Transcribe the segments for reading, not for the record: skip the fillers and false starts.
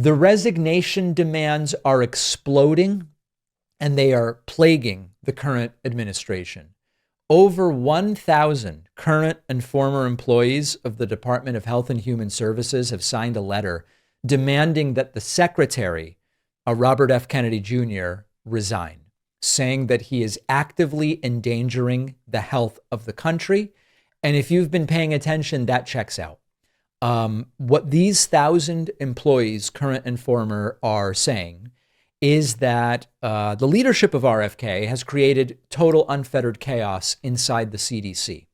The resignation demands are exploding, and they are plaguing the current administration. Over 1,000 current and former employees of the Department of Health and Human Services have signed a letter demanding that the secretary, Robert F. Kennedy Jr., resign, saying that he is actively endangering the health of the country. And if you've been paying attention, that checks out. What these 1,000 employees, current and former, are saying is that the leadership of RFK has created total unfettered chaos inside the CDC.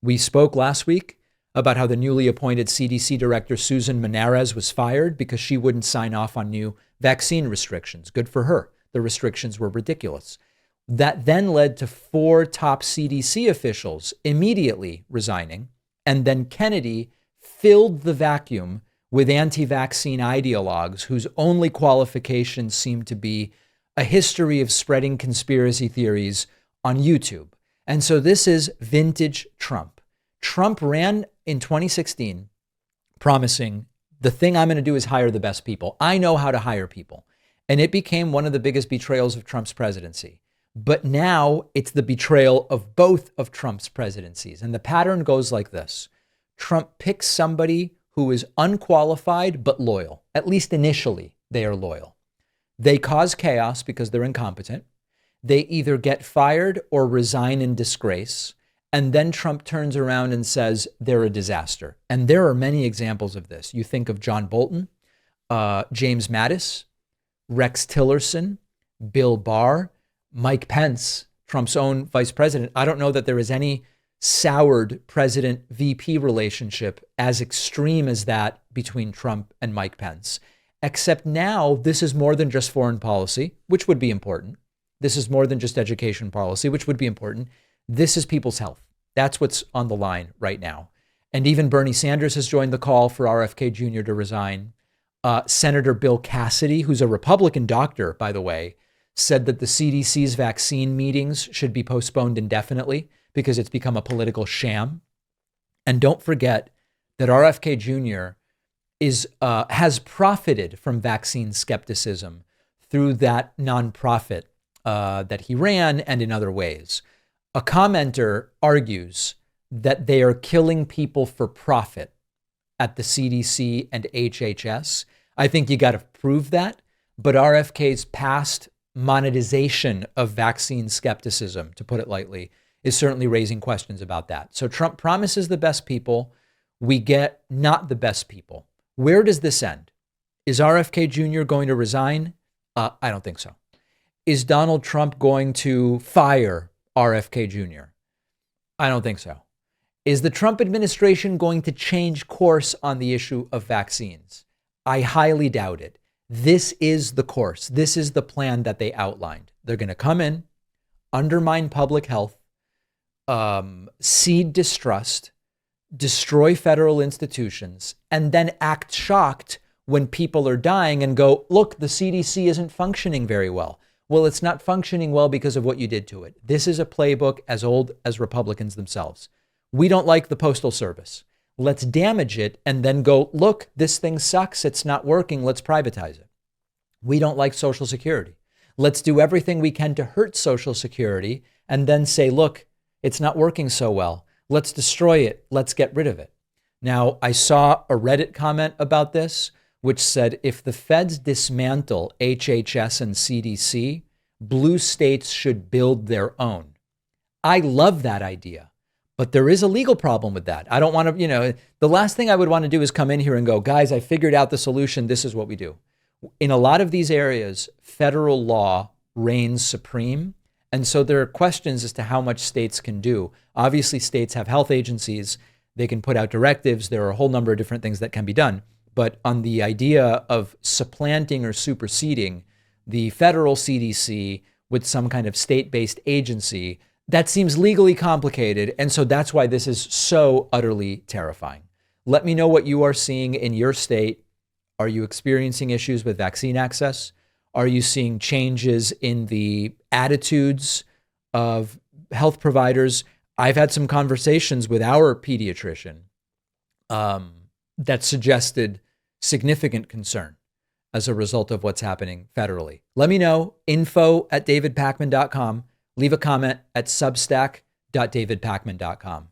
We spoke last week about how the newly appointed CDC director, Susan Menarez, was fired because she wouldn't sign off on new vaccine restrictions. Good for her. The restrictions were ridiculous. That then led to 4 top CDC officials immediately resigning, and then Kennedy filled the vacuum with anti-vaccine ideologues whose only qualifications seem to be a history of spreading conspiracy theories on YouTube. And so this is vintage Trump. Trump ran in 2016 promising, the thing I'm going to do is hire the best people. I know how to hire people. And it became one of the biggest betrayals of Trump's presidency. But now it's the betrayal of both of Trump's presidencies. And the pattern goes like this. Trump picks somebody who is unqualified but loyal. At least initially, they are loyal. They cause chaos because they're incompetent. They either get fired or resign in disgrace. And then Trump turns around and says they're a disaster. And there are many examples of this. You think of John Bolton, James Mattis, Rex Tillerson, Bill Barr, Mike Pence, Trump's own vice president. I don't know that there is any soured president-VP relationship as extreme as that between Trump and Mike Pence. Except now this is more than just foreign policy, which would be important. This is more than just education policy, which would be important. This is people's health. That's what's on the line right now. And even Bernie Sanders has joined the call for RFK Jr. to resign. Senator Bill Cassidy, who's a Republican doctor, by the way, said that the CDC's vaccine meetings should be postponed indefinitely because it's become a political sham. And don't forget that RFK Jr. has profited from vaccine skepticism through that nonprofit that he ran and in other ways. A commenter argues that they are killing people for profit at the CDC and HHS. I think you got to prove that, but RFK's past monetization of vaccine skepticism, to put it lightly, is certainly raising questions about that. So Trump promises the best people. We get not the best people. Where does this end? Is RFK Jr. going to resign? I don't think so. Is Donald Trump going to fire RFK Jr.? I don't think so. Is the Trump administration going to change course on the issue of vaccines? I highly doubt it. This is the course. This is the plan that they outlined. They're going to come in, undermine public health, seed distrust, destroy federal institutions, and then act shocked when people are dying and go, look, the CDC isn't functioning very well. Well, it's not functioning well because of what you did to it. This is a playbook as old as Republicans themselves. We don't like the Postal Service. Let's damage it and then go, look, this thing sucks. It's not working. Let's privatize it. We don't like Social Security. Let's do everything we can to hurt Social Security and then say, look, it's not working so well. Let's destroy it. Let's get rid of it. Now, I saw a Reddit comment about this, which said, if the feds dismantle HHS and CDC, blue states should build their own. I love that idea, but there is a legal problem with that. I don't want to, the last thing I would want to do is come in here and go, guys, I figured out the solution. This is what we do. In a lot of these areas, federal law reigns supreme. And so there are questions as to how much states can do. Obviously, states have health agencies. They can put out directives. There are a whole number of different things that can be done. But on the idea of supplanting or superseding the federal CDC with some kind of state-based agency, that seems legally complicated. And so that's why this is so utterly terrifying. Let me know what you are seeing in your state. Are you experiencing issues with vaccine access? Are you seeing changes in the attitudes of health providers? I've had some conversations with our pediatrician that suggested significant concern as a result of what's happening federally? Let me know. info@davidpakman.com. Leave a comment at substack.davidpakman.com.